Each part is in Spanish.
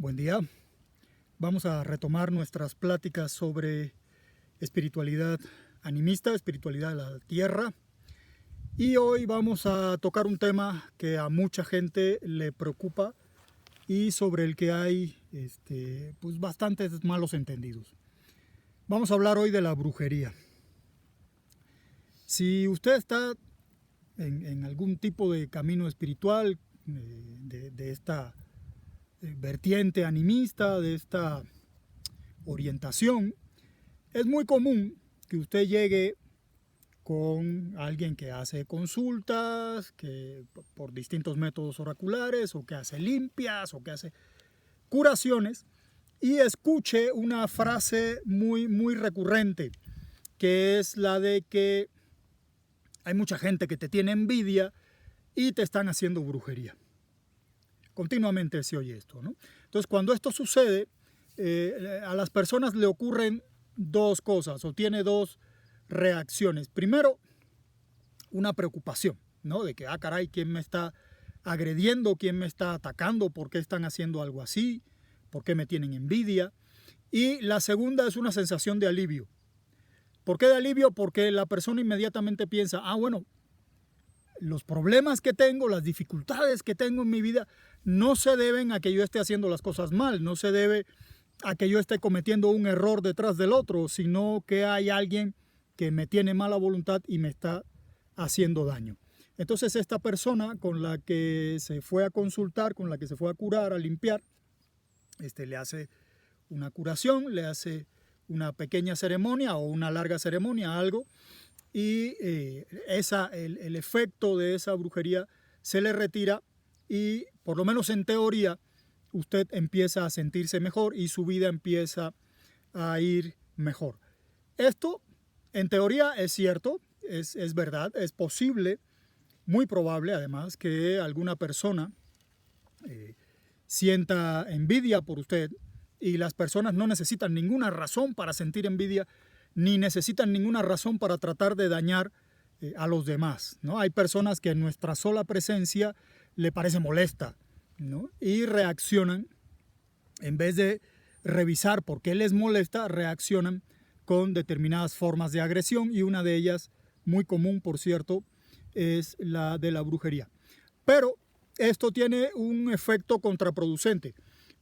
Buen día. Vamos a retomar nuestras pláticas sobre espiritualidad animista, espiritualidad de la tierra. Y hoy vamos a tocar un tema que a mucha gente le preocupa y sobre el que hay pues bastantes malos entendidos. Vamos a hablar hoy de la brujería. Si usted está en algún tipo de camino espiritual, de esta vertiente animista, de esta orientación, es muy común que usted llegue con alguien que hace consultas, que por distintos métodos oraculares, o que hace limpias, o que hace curaciones, y escuche una frase muy recurrente, que es la de que hay mucha gente que te tiene envidia y te están haciendo brujería. Continuamente se oye esto, ¿no? Entonces, cuando esto sucede, a las personas le ocurren dos cosas, o tiene dos reacciones. Primero, una preocupación, ¿no? De que, caray, ¿quién me está agrediendo? ¿Quién me está atacando? ¿Por qué están haciendo algo así? ¿Por qué me tienen envidia? Y la segunda es una sensación de alivio. ¿Por qué de alivio? Porque la persona inmediatamente piensa, bueno, los problemas que tengo, las dificultades que tengo en mi vida, no se deben a que yo esté haciendo las cosas mal, no se debe a que yo esté cometiendo un error detrás del otro, sino que hay alguien que me tiene mala voluntad y me está haciendo daño. Entonces esta persona con la que se fue a consultar, con la que se fue a curar, a limpiar, le hace una curación, le hace una pequeña ceremonia o una larga ceremonia, algo, y el efecto de esa brujería se le retira y, por lo menos en teoría, usted empieza a sentirse mejor y su vida empieza a ir mejor. Esto, en teoría, es cierto, es verdad, es posible, muy probable además, que alguna persona sienta envidia por usted, y las personas no necesitan ninguna razón para sentir envidia, ni necesitan ninguna razón para tratar de dañar a los demás, ¿no? Hay personas que nuestra sola presencia le parece molesta, ¿no? Y reaccionan, en vez de revisar por qué les molesta, reaccionan con determinadas formas de agresión, y una de ellas, muy común por cierto, es la de la brujería. Pero esto tiene un efecto contraproducente,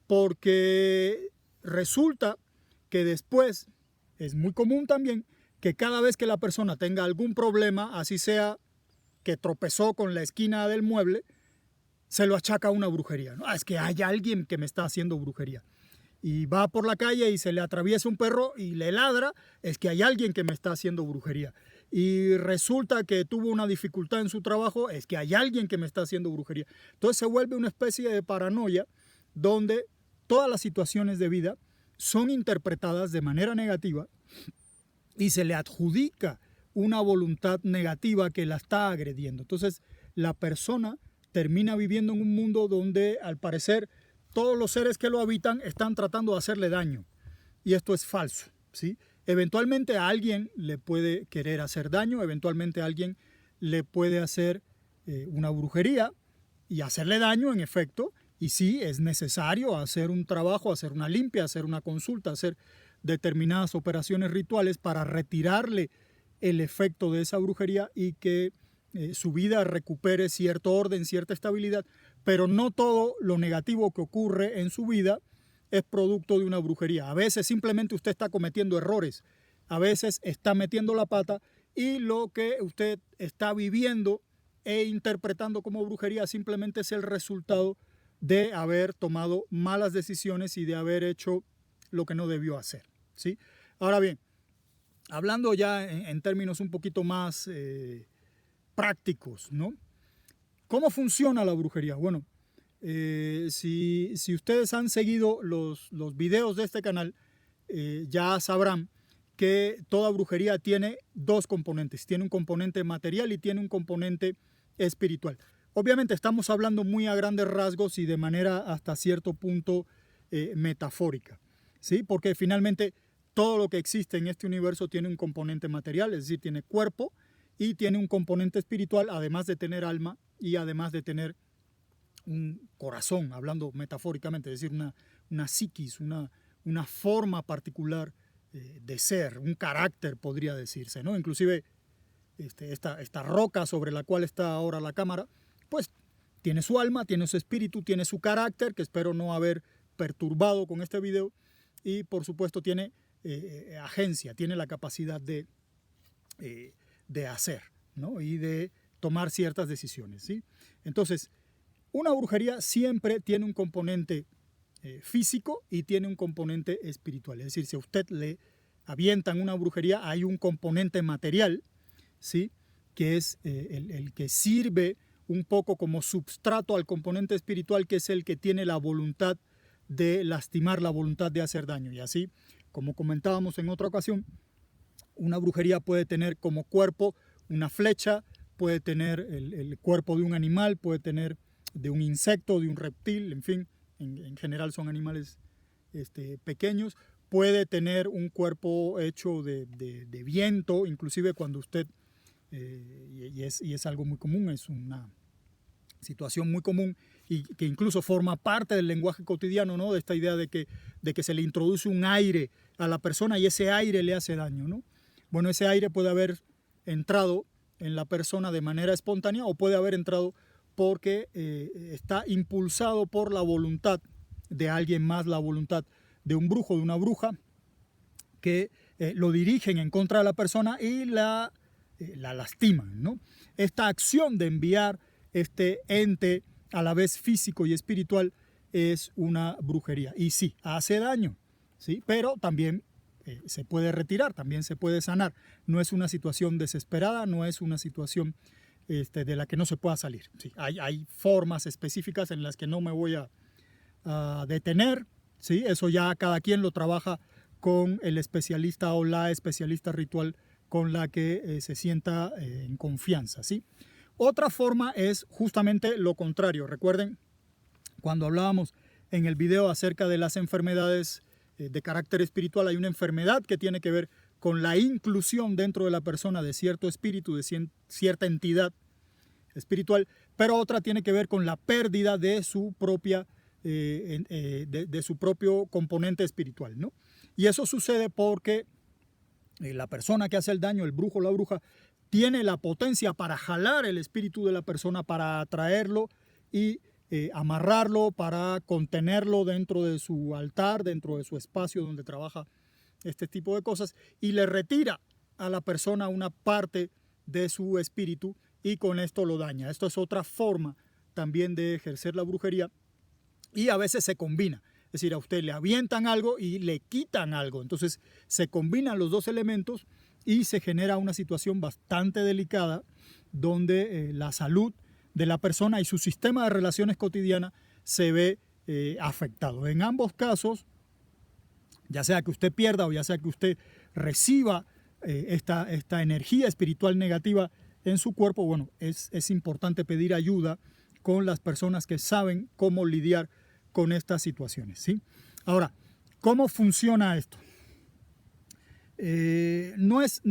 porque resulta que después es muy común también que cada vez que la persona tenga algún problema, así sea que tropezó con la esquina del mueble, se lo achaca a una brujería, ¿no? Es que hay alguien que me está haciendo brujería. Y va por la calle y se le atraviesa un perro y le ladra, es que hay alguien que me está haciendo brujería. Y resulta que tuvo una dificultad en su trabajo, es que hay alguien que me está haciendo brujería. Entonces se vuelve una especie de paranoia donde todas las situaciones de vida son interpretadas de manera negativa y se le adjudica una voluntad negativa que la está agrediendo. Entonces la persona termina viviendo en un mundo donde, al parecer, todos los seres que lo habitan están tratando de hacerle daño. Y esto es falso, ¿sí? Eventualmente a alguien le puede querer hacer daño, eventualmente a alguien le puede hacer una brujería y hacerle daño, en efecto. Y sí, es necesario hacer un trabajo, hacer una limpia, hacer una consulta, hacer determinadas operaciones rituales para retirarle el efecto de esa brujería y que su vida recupere cierto orden, cierta estabilidad. Pero no todo lo negativo que ocurre en su vida es producto de una brujería. A veces simplemente usted está cometiendo errores, a veces está metiendo la pata, y lo que usted está viviendo e interpretando como brujería simplemente es el resultado de haber tomado malas decisiones y de haber hecho lo que no debió hacer, ¿sí? Ahora bien, hablando ya en términos un poquito más prácticos, ¿no? ¿Cómo funciona la brujería? Bueno, si ustedes han seguido los videos de este canal, ya sabrán que toda brujería tiene dos componentes. Tiene un componente material y tiene un componente espiritual. Obviamente estamos hablando muy a grandes rasgos y de manera hasta cierto punto metafórica, ¿sí? Porque finalmente todo lo que existe en este universo tiene un componente material, es decir, tiene cuerpo, y tiene un componente espiritual, además de tener alma y además de tener un corazón, hablando metafóricamente, es decir, una psiquis, una forma particular de ser, un carácter podría decirse, ¿no? Inclusive esta roca sobre la cual está ahora la cámara, pues tiene su alma, tiene su espíritu, tiene su carácter, que espero no haber perturbado con este video, y por supuesto tiene agencia, tiene la capacidad de hacer, ¿no? Y de tomar ciertas decisiones, ¿sí? Entonces, una brujería siempre tiene un componente físico y tiene un componente espiritual. Es decir, si a usted le avientan una brujería, hay un componente material, ¿sí? Que es el que sirve un poco como substrato al componente espiritual, que es el que tiene la voluntad de lastimar, la voluntad de hacer daño. Y así, como comentábamos en otra ocasión, una brujería puede tener como cuerpo una flecha, puede tener el cuerpo de un animal, puede tener de un insecto, de un reptil, en fin, en general son animales pequeños. Puede tener un cuerpo hecho de viento, inclusive cuando usted, y es algo muy común, es una situación muy común y que incluso forma parte del lenguaje cotidiano, ¿no? De esta idea de que se le introduce un aire a la persona y ese aire le hace daño, ¿no? Bueno, ese aire puede haber entrado en la persona de manera espontánea o puede haber entrado porque está impulsado por la voluntad de alguien más, la voluntad de un brujo, de una bruja, que lo dirigen en contra de la persona y la lastiman, ¿no? Esta acción de enviar este ente a la vez físico y espiritual es una brujería. Y sí, hace daño, ¿sí? Pero también se puede retirar, también se puede sanar. No es una situación desesperada, no es una situación de la que no se pueda salir. Sí, hay formas específicas en las que no me voy a detener, ¿sí? Eso ya cada quien lo trabaja con el especialista o la especialista ritual con la que se sienta en confianza, ¿sí? Otra forma es justamente lo contrario. Recuerden, cuando hablábamos en el video acerca de las enfermedades de carácter espiritual, hay una enfermedad que tiene que ver con la inclusión dentro de la persona de cierto espíritu, de cierta entidad espiritual, pero otra tiene que ver con la pérdida de su propia, de su propio componente espiritual, ¿no? Y eso sucede porque la persona que hace el daño, el brujo o la bruja, tiene la potencia para jalar el espíritu de la persona, para atraerlo y amarrarlo, para contenerlo dentro de su altar, dentro de su espacio donde trabaja este tipo de cosas, y le retira a la persona una parte de su espíritu y con esto lo daña. Esto es otra forma también de ejercer la brujería y a veces se combina. Es decir, a usted le avientan algo y le quitan algo. Entonces se combinan los dos elementos y se genera una situación bastante delicada donde la salud de la persona y su sistema de relaciones cotidianas se ve afectado. En ambos casos, ya sea que usted pierda o ya sea que usted reciba esta energía espiritual negativa en su cuerpo, bueno, es importante pedir ayuda con las personas que saben cómo lidiar con estas situaciones, ¿sí? Ahora, ¿cómo funciona esto? No es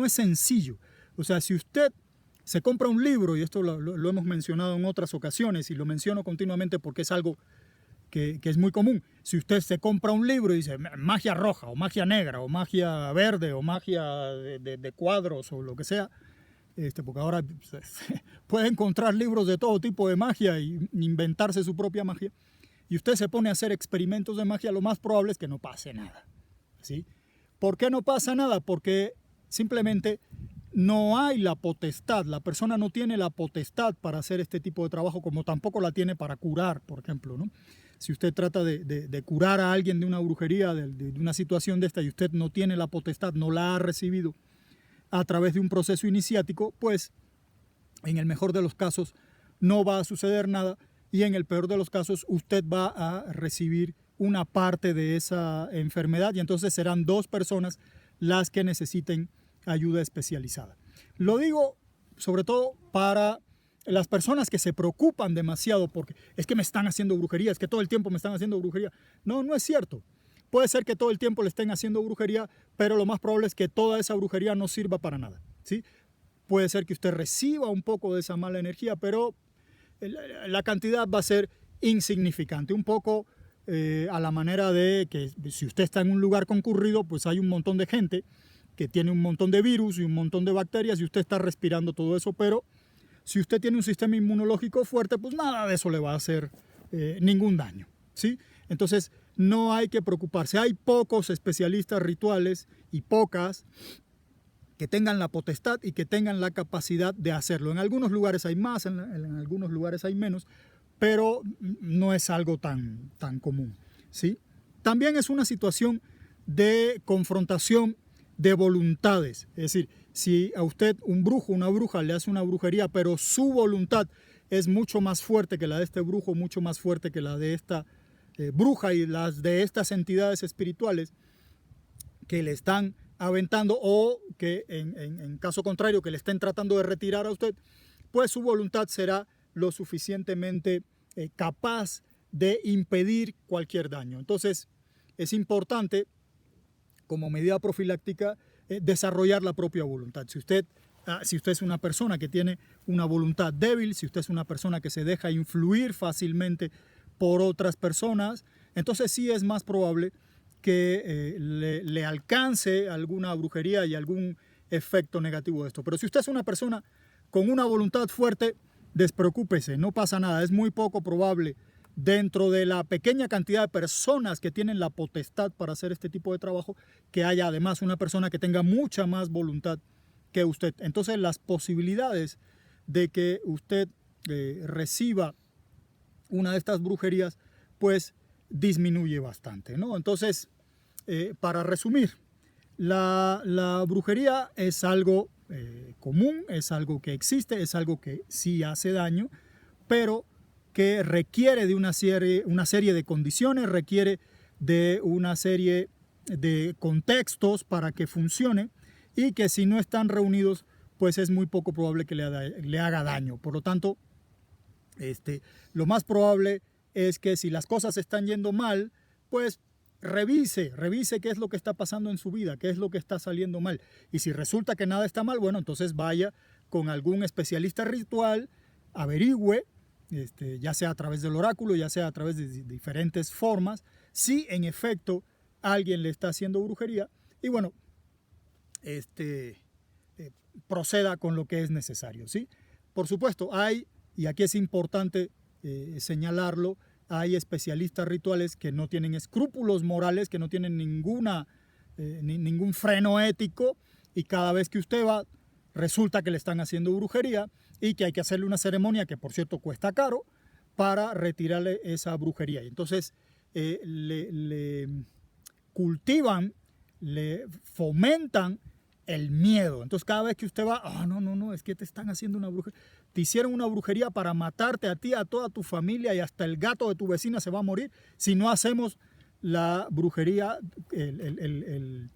sencillo. O sea, si usted se compra un libro, y esto lo hemos mencionado en otras ocasiones y lo menciono continuamente porque es algo que es muy común. Si usted se compra un libro y dice magia roja o magia negra o magia verde o magia de cuadros o lo que sea, porque ahora puede encontrar libros de todo tipo de magia e inventarse su propia magia, y usted se pone a hacer experimentos de magia, lo más probable es que no pase nada, ¿sí? ¿Por qué no pasa nada? Porque simplemente no hay la potestad, la persona no tiene la potestad para hacer este tipo de trabajo, como tampoco la tiene para curar, por ejemplo, ¿no? Si usted trata de curar a alguien de una brujería, de una situación de esta, y usted no tiene la potestad, no la ha recibido a través de un proceso iniciático, pues en el mejor de los casos no va a suceder nada, y en el peor de los casos usted va a recibir una parte de esa enfermedad, y entonces serán dos personas las que necesiten ayuda especializada. Lo digo sobre todo para las personas que se preocupan demasiado porque es que me están haciendo brujería, es que todo el tiempo me están haciendo brujería. No, no es cierto. Puede ser que todo el tiempo le estén haciendo brujería, pero lo más probable es que toda esa brujería no sirva para nada, ¿sí? Puede ser que usted reciba un poco de esa mala energía, pero la cantidad va a ser insignificante, un poco a la manera de que si usted está en un lugar concurrido, pues hay un montón de gente que tiene un montón de virus y un montón de bacterias y usted está respirando todo eso, pero si usted tiene un sistema inmunológico fuerte, pues nada de eso le va a hacer ningún daño, ¿sí? Entonces no hay que preocuparse. Hay pocos especialistas rituales y pocas que tengan la potestad y que tengan la capacidad de hacerlo. En algunos lugares hay más, en algunos lugares hay menos, pero no es algo tan común, ¿sí? También es una situación de confrontación de voluntades. Es decir, si a usted un brujo, una bruja le hace una brujería, pero su voluntad es mucho más fuerte que la de este brujo, mucho más fuerte que la de esta bruja y las de estas entidades espirituales que le están aventando o que en caso contrario que le estén tratando de retirar a usted, pues su voluntad será lo suficientemente capaz de impedir cualquier daño. Entonces es importante como medida profiláctica desarrollar la propia voluntad. Si usted es una persona que tiene una voluntad débil, si usted es una persona que se deja influir fácilmente por otras personas, entonces sí es más probable que le alcance alguna brujería y algún efecto negativo de esto. Pero si usted es una persona con una voluntad fuerte, despreocúpese, no pasa nada. Es muy poco probable dentro de la pequeña cantidad de personas que tienen la potestad para hacer este tipo de trabajo, que haya además una persona que tenga mucha más voluntad que usted. Entonces las posibilidades de que usted reciba una de estas brujerías, pues disminuye bastante, ¿no? Entonces, para resumir, la brujería es algo común, es algo que existe, es algo que sí hace daño, pero que requiere de una serie de condiciones, requiere de una serie de contextos para que funcione y que si no están reunidos, pues es muy poco probable que le haga daño. Por lo tanto, lo más probable es que si las cosas están yendo mal, pues revise qué es lo que está pasando en su vida, qué es lo que está saliendo mal. Y si resulta que nada está mal, bueno, entonces vaya con algún especialista ritual, averigüe, ya sea a través del oráculo, ya sea a través de diferentes formas, si en efecto alguien le está haciendo brujería y bueno, proceda con lo que es necesario, ¿sí? Por supuesto, y aquí es importante señalarlo, hay especialistas rituales que no tienen escrúpulos morales, que no tienen ningún freno ético y cada vez que usted va resulta que le están haciendo brujería y que hay que hacerle una ceremonia que por cierto cuesta caro para retirarle esa brujería. Y entonces le cultivan, le fomentan el miedo. Entonces cada vez que usted va, no, es que te están haciendo una brujería. Te hicieron una brujería para matarte a ti, a toda tu familia y hasta el gato de tu vecina se va a morir si no hacemos la brujería, el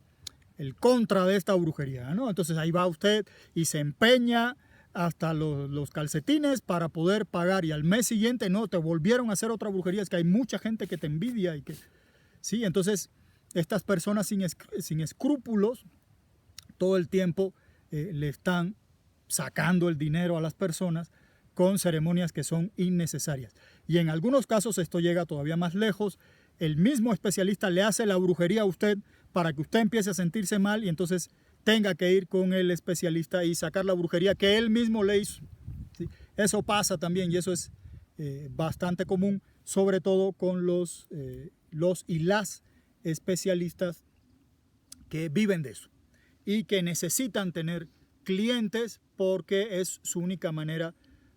contra de esta brujería, ¿no? Entonces ahí va usted y se empeña hasta los calcetines para poder pagar y al mes siguiente no, te volvieron a hacer otra brujería. Es que hay mucha gente que te envidia y que, sí, entonces estas personas sin escrúpulos todo el tiempo le están sacando el dinero a las personas con ceremonias que son innecesarias. Y en algunos casos esto llega todavía más lejos. El mismo especialista le hace la brujería a usted para que usted empiece a sentirse mal y entonces tenga que ir con el especialista y sacar la brujería que él mismo le hizo, ¿sí? Eso pasa también y eso es bastante común, sobre todo con los y las especialistas que viven de eso y que necesitan tener clientes porque es su única manera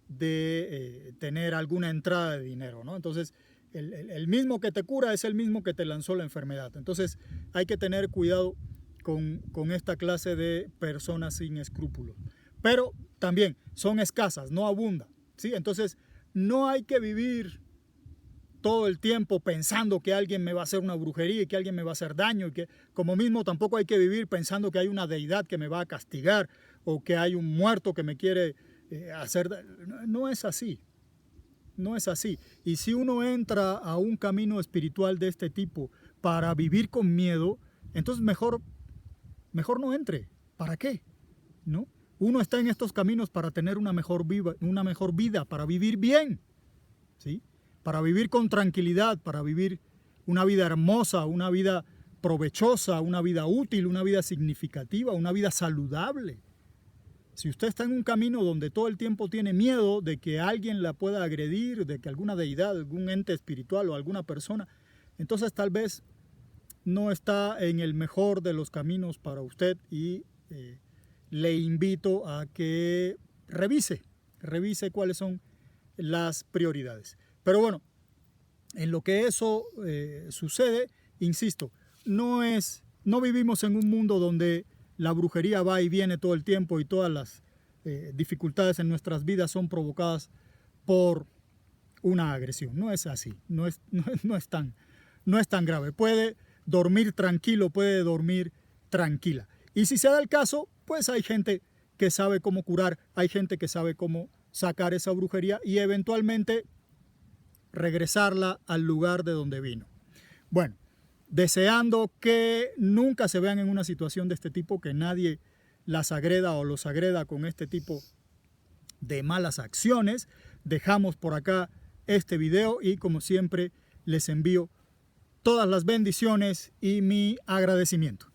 de tener alguna entrada de dinero, ¿no? Entonces, el mismo que te cura es el mismo que te lanzó la enfermedad. Entonces, hay que tener cuidado con esta clase de personas sin escrúpulos. Pero también son escasas, no abundan, ¿sí? Entonces, no hay que vivir todo el tiempo pensando que alguien me va a hacer una brujería y que alguien me va a hacer daño y que como mismo tampoco hay que vivir pensando que hay una deidad que me va a castigar o que hay un muerto que me quiere hacer daño. No es así, no es así. Y si uno entra a un camino espiritual de este tipo para vivir con miedo, entonces mejor no entre. ¿Para qué? ¿No? Uno está en estos caminos para tener una mejor vida, para vivir bien, ¿sí? Para vivir con tranquilidad, para vivir una vida hermosa, una vida provechosa, una vida útil, una vida significativa, una vida saludable. Si usted está en un camino donde todo el tiempo tiene miedo de que alguien la pueda agredir, de que alguna deidad, algún ente espiritual o alguna persona, entonces tal vez no está en el mejor de los caminos para usted y le invito a que revise cuáles son las prioridades. Pero bueno, en lo que eso sucede, insisto, no vivimos en un mundo donde la brujería va y viene todo el tiempo y todas las dificultades en nuestras vidas son provocadas por una agresión. No es así, no es tan grave. Puede dormir tranquilo, puede dormir tranquila. Y si se da el caso, pues hay gente que sabe cómo curar, hay gente que sabe cómo sacar esa brujería y eventualmente regresarla al lugar de donde vino. Bueno, deseando que nunca se vean en una situación de este tipo, que nadie las agreda o los agreda con este tipo de malas acciones, dejamos por acá este video y como siempre les envío todas las bendiciones y mi agradecimiento.